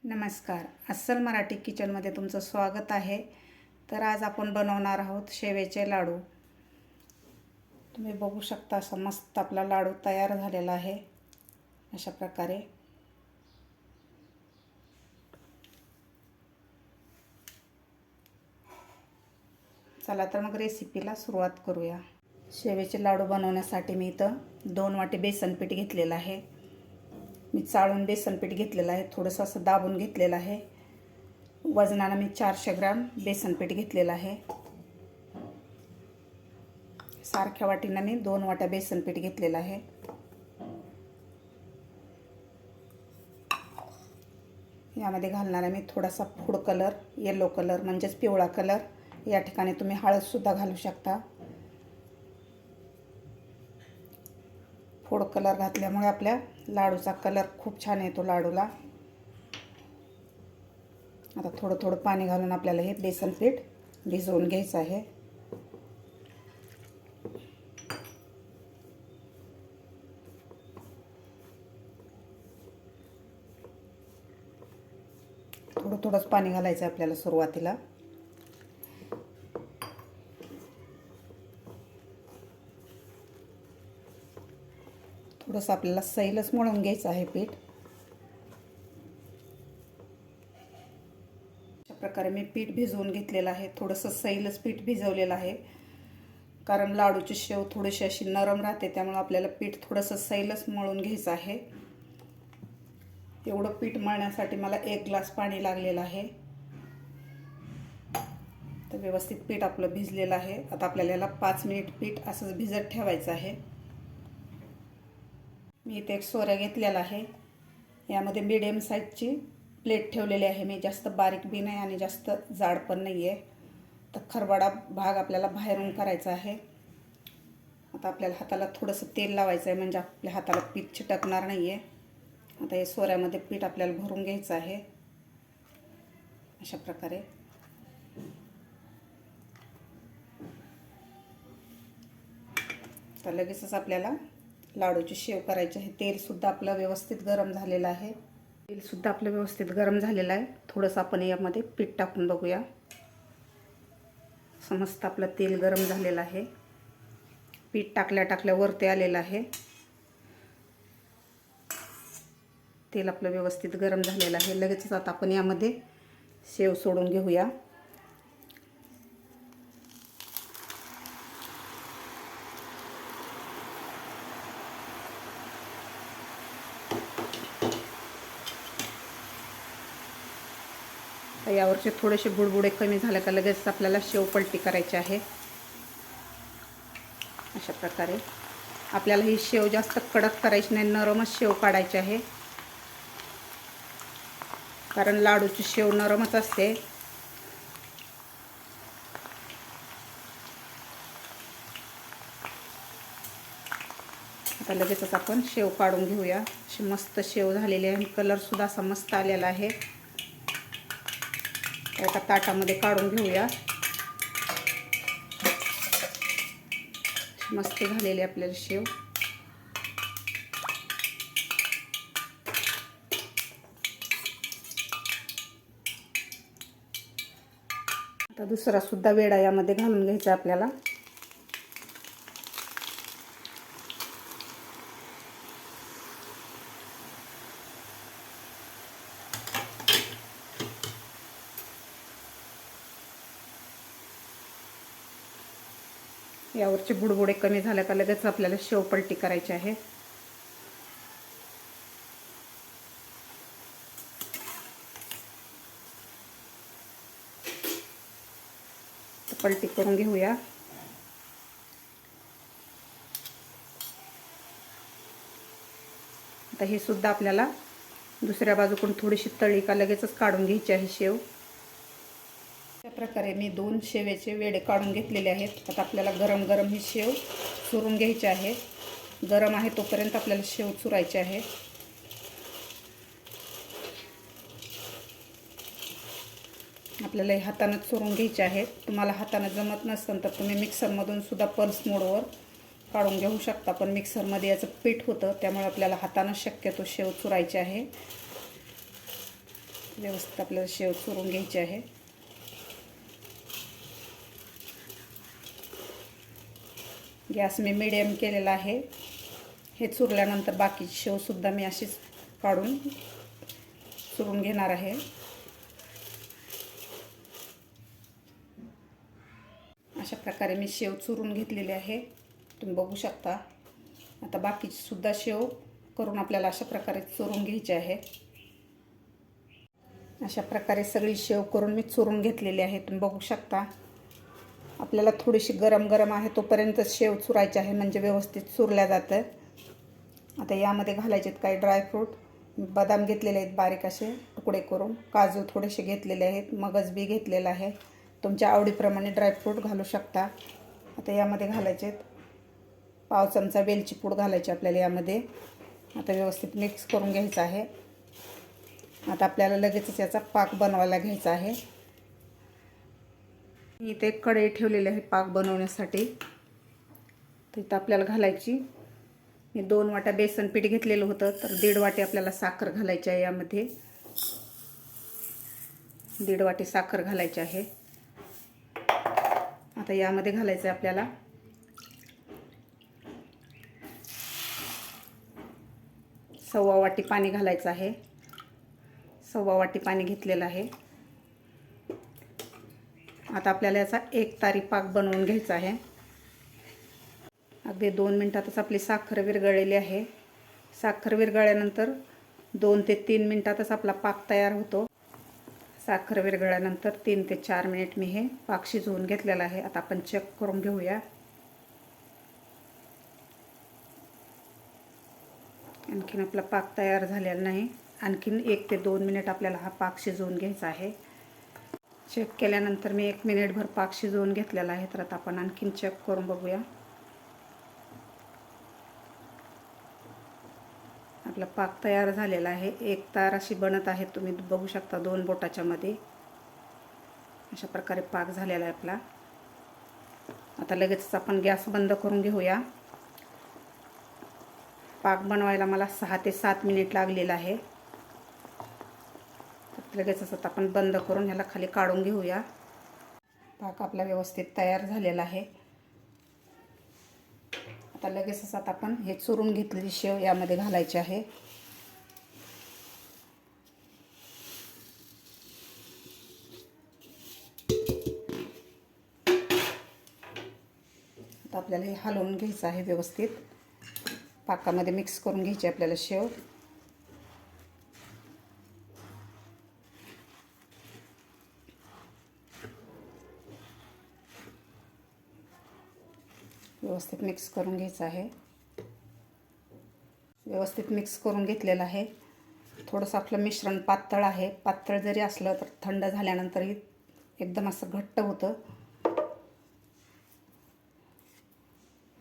नमस्कार. अस्सल मराठी किचनमध्ये तुमचं स्वागत आहे. तर आज आपण बनवणार आहोत शेवेचे लाडू. तुम्ही बघू शकता असा मस्त आपला लाडू तयार झालेला आहे अशा प्रकारे. चला तर मग रेसिपीला सुरुवात करूया. शेवेचे लाडू बनवण्यासाठी मी इथं 2 वाटी बेसन पीठ घेतलेलं आहे. मी चाळून बेसन पीठ घेतलेलं आहे, थोडंसं असं दाबून घेतलेलं आहे. वजनानं मी 400 ग्रॅम बेसन पीठ घेतलेलं आहे. सारख्या वाटीनं मी 2 वाट्या बेसन पीठ घेतलेलं आहे. यामध्ये घालणार आहे मी थोडासा फूड कलर, येलो कलर म्हणजेच पिवळा कलर. या ठिकाणी तुम्ही हळदसुद्धा घालू शकता. फूड कलर घातल्यामुळे आपल्या लाडूचा कलर खूप छान येतो लाडूला. आता थोडं थोडं पाणी घालून आपल्याला हे बेसन पीठ भिजवून घ्यायचं आहे. थोडं थोडंच पाणी घालायचं आपल्याला सुरुवातीला. थोडंसं आपल्याला सैलच मळून घ्यायचं आहे पीठ. अशा प्रकारे मी पीठ भिजवून घेतलेलं आहे. थोडंसं सैलच पीठ भिजवलेलं आहे, कारण लाडूची शेव थोडीशी अशी नरम राहते, त्यामुळे आपल्याला पीठ थोडंसं सैलच मळून घ्यायचं आहे. एवढं पीठ मळण्यासाठी मला 1 ग्लास पाणी लागलेलं आहे. तर व्यवस्थित पीठ आपलं भिजलेलं आहे. आता आपल्याला याला 5 मिनिट पीठ असंच भिजत ठेवायचं आहे. मी इथे एक सोऱ्या घेतलेला आहे. यामध्ये मीडियम साईजची प्लेट ठेवलेली आहे मी. जास्त बारीक बी नाही आणि जास्त जाड पण नाही आहे. तर खरबडा भाग आपल्याला बाहेरून करायचा आहे. आता आपल्याला हाताला थोडंसं तेल लावायचं आहे, म्हणजे आपल्या हाताला पीठ चिटकणार नाही आहे. आता या सोऱ्यामध्ये पीठ आपल्याला भरून घ्यायचं आहे अशा प्रकारे. तर लगेचच आपल्याला लाडूची शेव करायची आहे. तेलसुद्धा आपलं व्यवस्थित गरम झालेलं आहे. तेलसुद्धा आपलं व्यवस्थित गरम झालेलं आहे. थोडंसं आपण यामध्ये पीठ टाकून बघूया. समस्त आपलं तेल गरम झालेलं आहे. पीठ टाकल्या वरती आलेलं आहे. तेल आपलं व्यवस्थित गरम झालेलं आहे. लगेचच आता आपण यामध्ये शेव सोडून घेऊया. यावरचे थोडेसे बुडबुडे कमी झाले का लगेच आपल्याला शेव पलटी करायची आहे अशा प्रकारे. आपल्याला ही शेव जास्त कडक करायची नाही, नरमच शेव काढायची आहे, कारण लाडूची शेव नरमच असते. आता लगेचच आपण शेव काढून घेऊया. अशी मस्त शेव झालेली आहे. कलरसुद्धा असा मस्त आलेला आहे. एका ताटामध्ये काढून घेऊया. मस्त झालेली आपल्याला शेव. आता दुसरा सुद्धा वेडा यामध्ये घालून घ्यायचा आपल्याला. यावरचे बुडबुडे कमी झाल्या का लगेच आपल्याला शेव पलटी करायची आहे. पलटी करून घेऊया. आता हे सुद्धा आपल्याला दुसऱ्या बाजूकडून थोडीशी तळी का लगेचच काढून घ्यायची आहे शेव. अशा प्रकारे मी 2 शेवेचे वेडे काढून घेतलेले आहेत. आता आपल्याला गरम गरम ही शेव चुरून घ्यायची आहे. गरम आहे तोपर्यंत आपल्याला शेव चुरायची आहे. आपल्याला हे हाताने चुरून घ्यायचे आहे. तुम्हाला हाताने जमत नसेल तर तुम्ही मिक्सरमधून सुद्धा पल्स मोडवर काढून घेऊ शकता, पण मिक्सरमध्ये याचं पीठ होतं, त्यामुळे आपल्याला हाताने शक्यतो शेव चुरायची आहे. व्यवस्थित आपल्याला शेव चुरून घ्यायची आहे. गॅस मी मीडियम केलेला आहे. हे चुरल्यानंतर बाकीची शेवसुद्धा मी अशीच काढून चुरून घेणार आहे. अशा प्रकारे मी शेव चुरून घेतलेली आहे, तुम्ही बघू शकता. आता बाकीची सुद्धा शेव करून आपल्याला अशा प्रकारे चुरून घ्यायची आहे. अशा प्रकारे सगळी शेव करून मी चुरून घेतलेली आहे, तुम्ही बघू शकता. आपल्याला थोडीशी गरम गरम आहे तोपर्यंत शेव चुरायची आहे, म्हणजे व्यवस्थित चुरल्या जातं. आता यामध्ये घालायचे आहेत काही ड्रायफ्रूट. बदाम घेतलेले आहेत बारीक असे तुकडे करून, काजू थोडेसे घेतलेले आहेत, मगज बी घेतलेला आहे. तुमच्या आवडीप्रमाणे ड्रायफ्रूट घालू शकता. आता यामध्ये घालायचे आहेत पाव चमचा वेलची पूड घालायची आपल्याला यामध्ये. आता व्यवस्थित मिक्स करून घ्यायचं आहे. आता आपल्याला लगेचच याचा पाक बनवायला घ्यायचा आहे. इथे कढई ठेवलेली आहे पाक बनवण्यासाठी. तर इथं आपल्याला घालायची, मी 2 वाट्या बेसन पीठ घेतलेलं होतं, तर 1.5 वाटी आपल्याला साखर घालायची आहे. यामध्ये 1.5 वाटी साखर घालायची आहे. आता यामध्ये घालायचं आहे आपल्याला 1.25 वाटी पाणी घालायचं आहे. 1.25 वाटी पाणी घेतलेलं आहे. आता आपल्याला याचा 1 तारी पाक बनवून घ्यायचा आहे. अगदी 2 मिनिटातच आपली साखर विरघळलेली आहे. साखर विरघळल्यानंतर 2 ते 3 मिनिटातच आपला पाक तयार होतो. साखर विरघळल्यानंतर 3 ते 4 मिनिट मी हे पाक शिजवून घेतलेला आहे. आता आपण चेक करून घेऊया. आणखीन आपला पाक तयार झालेला नाही. आणखीन 1 ते 2 मिनिट आपल्याला हा पाक शिजवून घ्यायचा आहे. चेक केल्यानंतर मी 1 मिनिटभर पाक शिजवून घेतलेला आहे. तर आता आपण आणखीन चेक करून बघूया. आपला पाक तयार झालेला आहे. 1 तार अशी बनत आहे, तुम्ही बघू शकता 2 बोटाच्या मध्ये. अशा प्रकारे पाक झालेला आहे आपला. आता लगेचच आपण गॅस बंद करून घेऊया. पाक बनवायला मला 6 ते 7 मिनिट लागलेला आहे. लगेचच आता आपण बंद करून ह्याला खाली काढून घेऊया. पाक आपला व्यवस्थित तयार झालेला आहे. आता लगेचच आता आपण हे चुरून घेतलेली शेव यामध्ये घालायची आहे. आता आपल्याला हे हलवून घ्यायचं आहे व्यवस्थित. पाकामध्ये मिक्स करून घ्यायची आपल्याला शेव. व्यवस्थित मिक्स करून घ्यायचं आहे. व्यवस्थित मिक्स करून घेतलेलं आहे. थोडंसं आपलं मिश्रण पातळ आहे. पातळ जरी असलं तर थंड झाल्यानंतरही एकदम असं घट्ट होतं.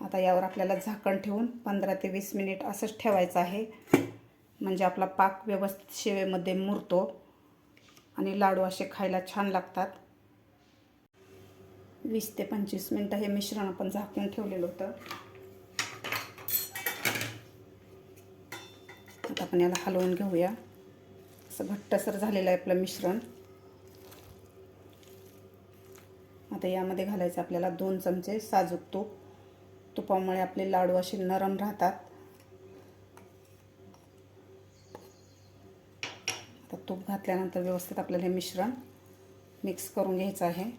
आता यावर आपल्याला झाकण ठेवून 15 ते 20 मिनिट असंच ठेवायचं आहे, म्हणजे आपला पाक व्यवस्थित शेवेमध्ये मुरतो आणि लाडू असे खायला छान लागतात. 20 ते 25 मिनिटं हे मिश्रण आपण झाकून ठेवलेलं होतं. आता आपण याला हलवून घेऊया. असं घट्टसर झालेलं आहे आपलं मिश्रण. आता यामध्ये घालायचं आपल्याला 2 चमचे साजूक तूप. तुपामुळे आपले लाडू असे नरम राहतात. आता तूप घातल्यानंतर व्यवस्थित आपल्याला हे मिश्रण मिक्स करून घ्यायचं आहे.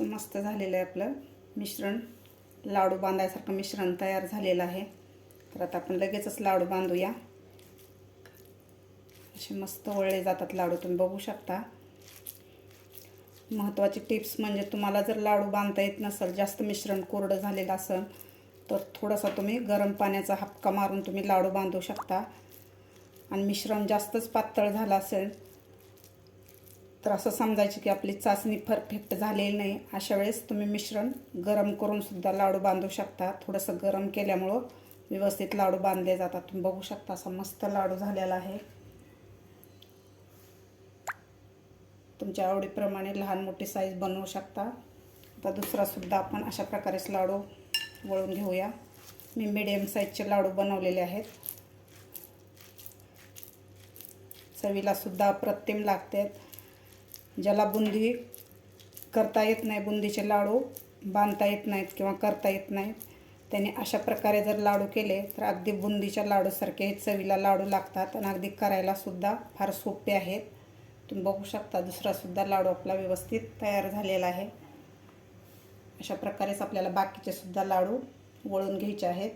मस्त झालेलं आहे आपलं मिश्रण. लाडू बांधायसारखं मिश्रण तयार झालेलं आहे. तर आता आपण लगेचच लाडू बांधूया. असे मस्त वळले जातात लाडू, तुम्ही बघू शकता. महत्त्वाची टिप्स म्हणजे तुम्हाला जर लाडू बांधता येत नसेल, जास्त मिश्रण कोरडं झालेलं असेल, तर थोडासा तुम्ही गरम पाण्याचा हापका मारून तुम्ही लाडू बांधू शकता. आणि मिश्रण जास्तच पातळ झालं असेल तर असं समजायचं की आपली चाचणी परफेक्ट झालेली नाही. अशा वेळेस तुम्ही मिश्रण गरम करून सुद्धा लाडू बांधू शकता. थोडंसं गरम केल्यामुळं व्यवस्थित लाडू बांधले जातात. तुम्ही बघू शकता असा मस्त लाडू झालेला आहे. तुमच्या आवडीप्रमाणे लहान मोठी साईज बनवू शकता. आता दुसरा सुद्धा आपण अशा प्रकारेच लाडू वळून घेऊया. मी मीडियम साईजचे लाडू बनवलेले आहेत. चवीला सुद्धा अप्रतिम लागतात. ज्याला बुंदी करता येत नाही, बुंदीचे लाडू बांधता येत नाहीत किंवा करता येत नाहीत, त्याने अशा प्रकारे जर लाडू केले तर अगदी बुंदीच्या लाडूसारखे चवीला लाडू लागतात आणि अगदी करायला सुद्धा फार सोपे आहेत. तुम्ही बघू शकता दुसरासुद्धा लाडू आपला व्यवस्थित तयार झालेला आहे. अशा प्रकारेच आपल्याला बाकीचे सुद्धा लाडू वळून घ्यायचे आहेत.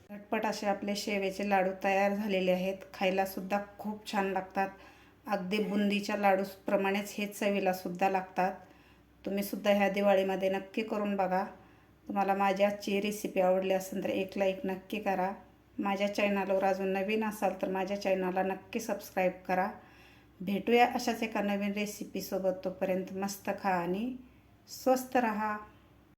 झटपट असे आपले शेवेचे लाडू तयार झालेले आहेत. खायला सुद्धा खूप छान लागतात. अगदी बुंदीच्या लाडूप्रमाणेच हे चवीला सुद्धा लागतात. तुम्ही सुद्धा ह्या दिवाळीमध्ये नक्की करून बघा. तुम्हाला माझी आजची रेसिपी आवडली असेल तर एक लाईक नक्की करा. माझ्या चॅनलवर अजून नवीन असाल तर माझ्या चॅनलला नक्की सबस्क्राईब करा. भेटूया अशाच एका नवीन रेसिपीसोबत. तोपर्यंत मस्त खा आणि स्वस्त रहा.